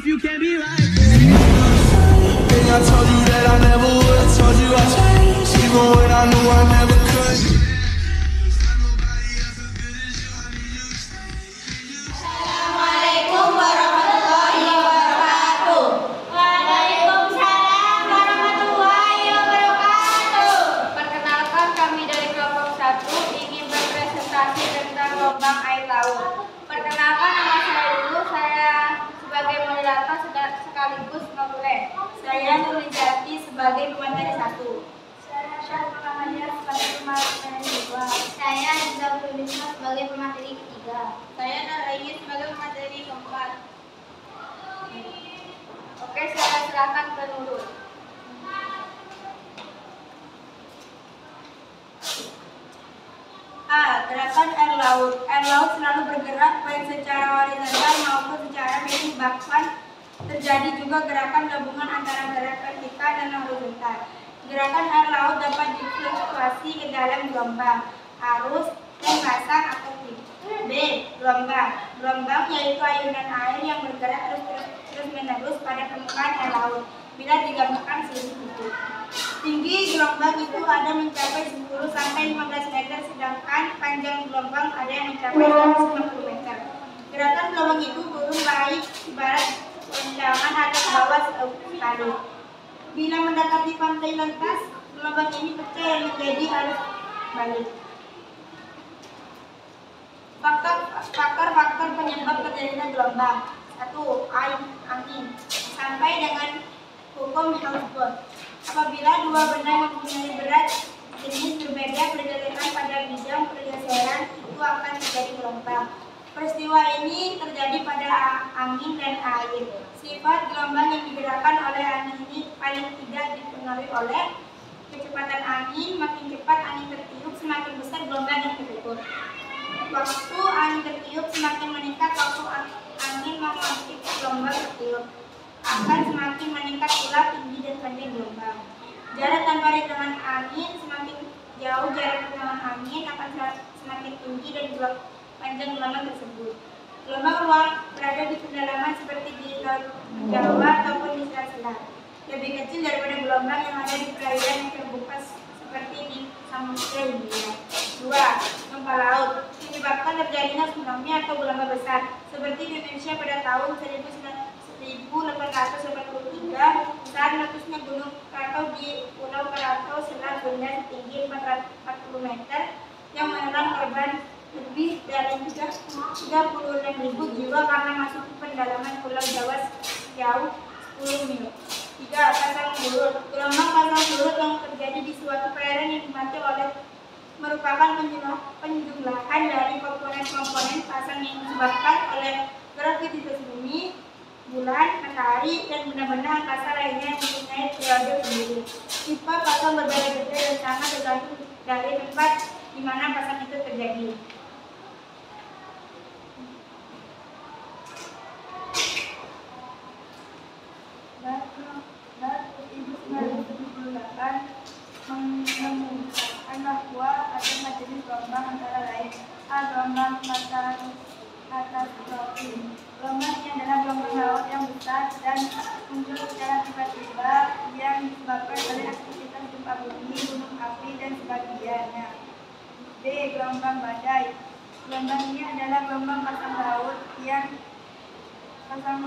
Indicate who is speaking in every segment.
Speaker 1: if you can be right.
Speaker 2: I told you that I never would. Told you I changed, even when I knew I never could.
Speaker 3: Assalamualaikum warahmatullahi wabarakatuh. Waalaikumsalam warahmatullahi wabarakatuh. Perkenalkan, kami dari kelompok 1 ingin berpresentasi tentang lubang air laut. Perkenalkan, nama saya dulu. Saya sebagai moderator sekaligus penulis. Saya Nurijati sebagai pemateri 1. Saya Syahra Muhammadiyah sebagai pemateri 2. Saya Aziza Purwisma sebagai pemateri 3. Saya Naraini sebagai pemateri 4. Oke, saya silakan ke Nurul. A. Gerakan air laut. Air laut selalu bergerak baik secara horizontal maupun secara vertikal, bahkan terjadi juga gerakan gabungan antara gerak vertikal dan horizontal. Gerakan air laut dapat difluktuasi ke dalam gelombang, arus, dan pasang atau tip. B. Gelombang. Gelombang yaitu ayunan air yang bergerak terus-menerus pada permukaan air laut bila digabungkan seluruh itu. Tinggi gelombang itu ada mencapai 10 sampai 15 meter, sedangkan panjang gelombang ada yang mencapai 150 meter. Gerakan gelombang itu turun baik ibarat tendangan atas bawah sekali. Bila mendekati pantai lantas, gelombang ini pecah yang menjadi arus balik. Faktor-faktor penyebab terjadinya gelombang. 1. Angin. Sampai dengan hukum Household. Apabila dua benda yang mempunyai berat jenis berbeda bergesekan pada bidang pergeseran, itu akan terjadi gelombang. Peristiwa ini terjadi pada angin dan air. Sifat gelombang yang digerakkan oleh angin ini paling tidak dipengaruhi oleh kecepatan angin. Makin cepat angin tertiup, semakin besar gelombang yang terbentuk. Waktu angin tertiup semakin meningkat, waktu angin memasuki gelombang tertiup akan semakin meningkat pula tinggi dan panjang gelombang. Jarak tanpa rentangan angin semakin jauh, jarak rentangan angin akan semakin tinggi dan panjang gelombang tersebut. Gelombang ruang berada di kedalaman seperti di Laut Jawa ataupun di Selat. Lebih kecil daripada gelombang yang ada di perairan yang terbuka seperti di Samudra Hindia. 2. Gempa laut. Menyebabkan terjadinya tsunami atau gelombang besar seperti di Indonesia pada tahun 1883 saat meletusnya Gunung Krakatau di Pulau Krakatau, Selat Benda setinggi 440 meter yang menelan korban lebih dari 36.000 jiwa karena masuk ke pendalaman Pulau Jawa sejauh 10 mil. 3. Pasang surut. Gelombang pasang surut yang terjadi di suatu perairan yang dimati oleh merupakan penjumlahan dari komponen-komponen pasang yang disebabkan oleh gravitasi bumi, bulan, matahari, dan benda-benda angkasa lainnya yang mempunyai periode sendiri. Tipe pasang berbeda-beda dan sangat tergantung dari tempat di mana pasang itu terjadi. Mengumumkan bahwa ada majelis gelombang antara lain A. Gelombang katastrofi. Gelombang ini adalah gelombang laut yang besar dan muncul secara tiba-tiba yang disebabkan oleh aktivitas gempa bumi, gunung api, dan sebagainya. B. Gelombang badai. Gelombang ini adalah gelombang pasang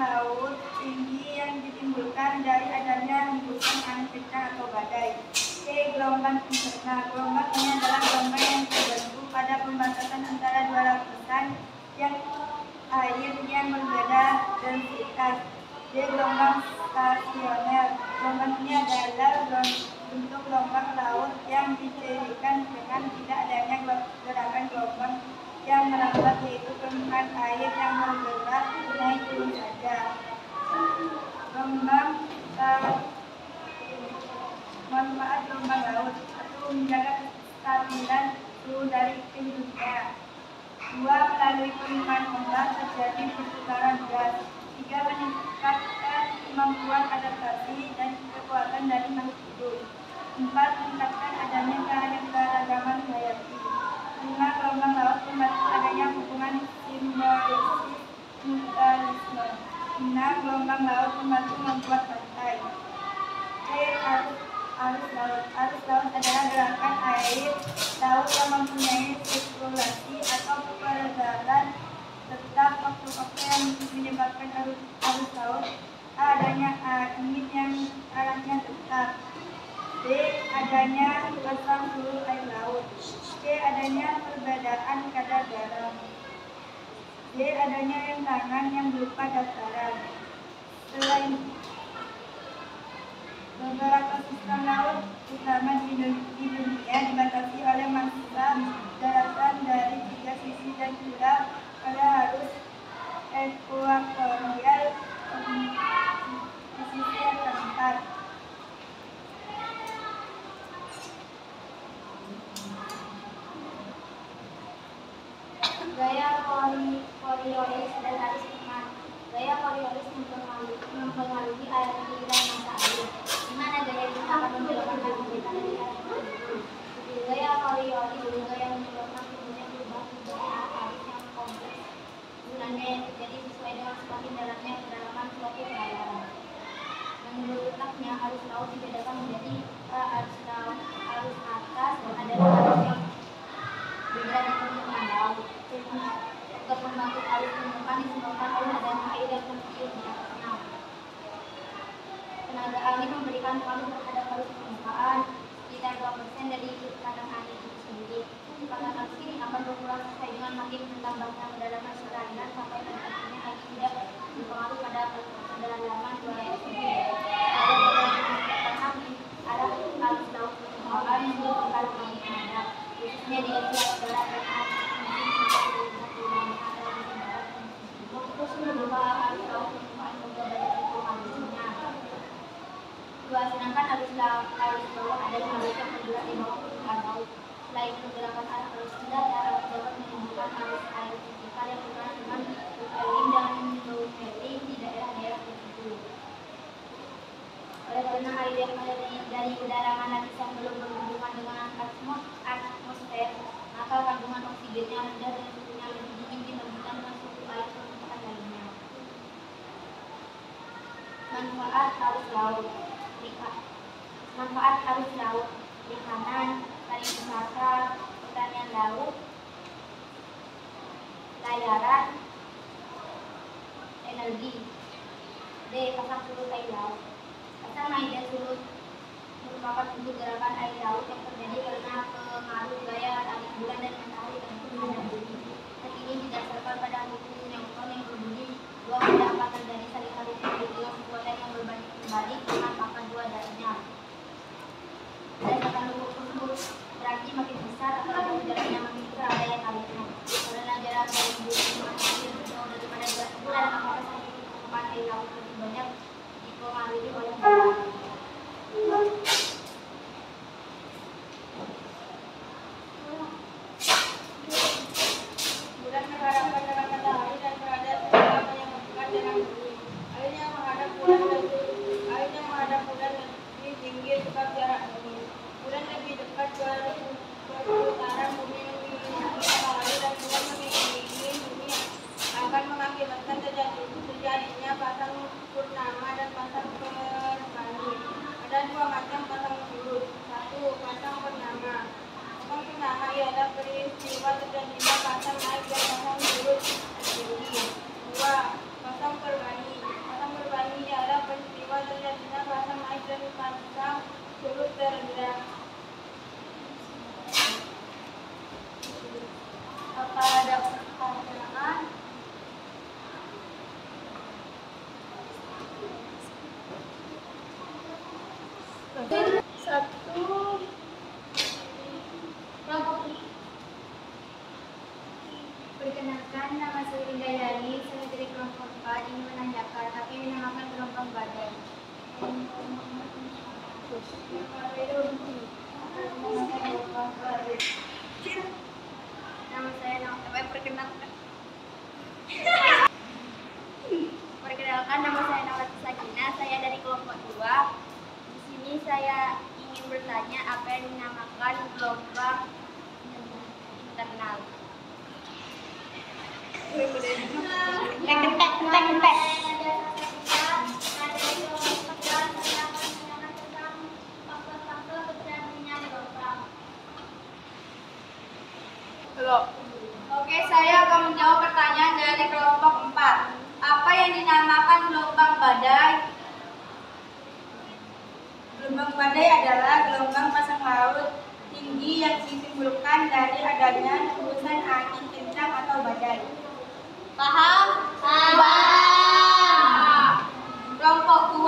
Speaker 3: laut tinggi yang ditimbulkan dari adanya hembusan angin kencang atau badai. C. Gelombang interna. Gelombang ini adalah gelombang yang terbentuk pada pembatasan antara dua lapisan yang air yang berbeda densitas. D. Gelombang stasioner. Gelombang ini adalah bentuk gelombang laut yang dicirikan dengan tidak adanya gerakan gelombang yang merambat, yaitu permukaan air yang bergerak naik turun saja. Manfaat gelombang laut. 1. Menjaga kestabilan suhu dari dunia. 2. Melalui pengiriman ombak terjadi perputaran gas. 3. Meningkatkan kemampuan adaptasi dan kekuatan dari makhluk hidup. 4. Meningkatkan adanya keanekaragaman hayati. 5. Gelombang laut membantu adanya hubungan simbiosis mutualisme. Gelombang laut membantu membuat pantai. C. Arus laut. Arus laut adalah gerakan air laut yang mempunyai sirkulasi atau peredaran tetap waktu-waktu yang menyebabkan arus laut. A. Adanya angin yang arahnya tetap. B. Adanya pasang surut air laut. C. Adanya perbedaan kadar garam. D. Adanya rintangan yang berupa dataran. Selain beberapa sistem laut utama di dunia dibatasi oleh massa daratan dari 3 sisi dan juga pada arus ekuatorial di sisi yang keempat. Gaya Coriolis dan Aris Hikmat. Gaya Coriolis mempengaruhi aliran dan massa air, di mana gaya ini akan membelokkan kegiatan dari aliran tersebut. Gaya Coriolis juga yang menyebabkan timbulnya perubahan gaya arus yang kompleks gunanya yang terjadi sesuai dengan semakin dalamnya kedalaman suatu perairan. Menurut letaknya, arus laut dibedakan menjadi arus atas adalah arus yang berada di permukaan laut. Untuk membantu arus permukaan disebabkan oleh adanya air yang terjun di atasnya. Tenaga angin memberikan pengaruh terhadap arus permukaan sekitar 2% dari tekanan angin itu sendiri. Tekanan arus ini akan berkurang sesuai dengan makin bertambahnya kedalaman perairan sampai pada akhirnya angin tidak berpengaruh pada kedalaman wilayah tersebut. Pada kedalaman angin, arah arus laut permukaan merupakan angin ada, khususnya di Asia Tenggara dan Asia. Sedangkan arus bawah adalah arus yang bergerak di bawah permukaan laut. Selain pergerakan arus rendah, dapat menimbulkan arus air vertikal yang bergerak dengan upwelling dan downwelling di daerah-daerah tertentu. Oleh karena air yang ada dari kedalaman lapis yang belum berhubungan dengan atmosfer, maka kandungan oksigennya rendah dan suhunya lebih dingin dibandingkan dengan suhu air permukaan lainnya. Manfaat arus laut. Manfaat arus laut: perikanan, pariwisata, pertanian laut, layaran, energi. D. Pasang surut air laut. Pasang naik dan surut merupakan bentuk gerakan air laut yang terjadi karena pengaruh gaya tarik bulan dan matahari terhadap bumi. Hal ini didasarkan pada hukum Newton yang berbunyi dua benda akan terjadi saling tarik menarik dengan kekuatan yang berbanding terbalik dengan pangkat 2 darinya. Berdasarkan hukum tersebut, berarti makin besar atau ada jaraknya makin besar daya tariknya. Karena jarak dari bumi ke matahari lebih jauh daripada jarak bulan, maka saat itu permukaan air laut lebih banyak dipengaruhi oleh bulan. Bulan menghadapkan dengan matahari dan berada selama yang dekat dengan bumi. Air yang menghadap bulan lebih tinggi sebab jarak bumi. Bulan lebih dekat ke utara, bumi mengelilingi matahari dan bulan mengelilingi bumi akan mengakibatkan terjadinya pasang purnama dan pasang perbani. Ada dua macam pasang surut. 1. Pasang purnama. Pasang purnama ialah peristiwa terjadinya pasang naik dan pasang surut terjadi. 2. Pasang perbani. Pasang perbani ialah peristiwa terjadinya pasang naik dan pasang surut terendah. Apa ada pertanyaan? Satu. Perkenalkan, nama saya Indayani. Saya dari kelompok 4 ingin menanyakan apa yang dinamakan gelombang badai. Nama saya Perkenalkan, nama saya Nawati Sakina. Saya dari kelompok 2. Di sini saya ingin bertanya apa yang dinamakan gelombang internal. Tek. Gelombang badai adalah gelombang pasang laut tinggi yang ditimbulkan dari adanya hembusan angin kencang atau badai. Paham? Paham. Kelompok 2,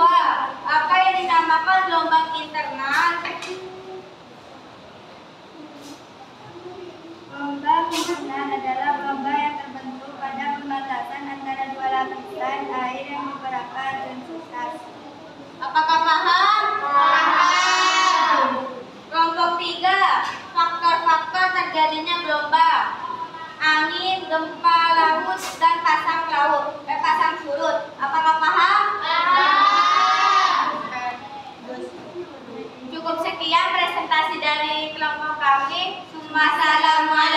Speaker 3: apa yang dinamakan gelombang internal? Gelombang internal adalah gelombang yang terbentuk pada pembatasan antara dua lapisan air yang beberapa densitas. Apakah paham? Paham. Kelompok 3, faktor-faktor terjadinya gelombang: angin, gempa laut, dan pasang surut. Apakah paham? Paham. Cukup sekian presentasi dari kelompok kami. Wassalamualaikum.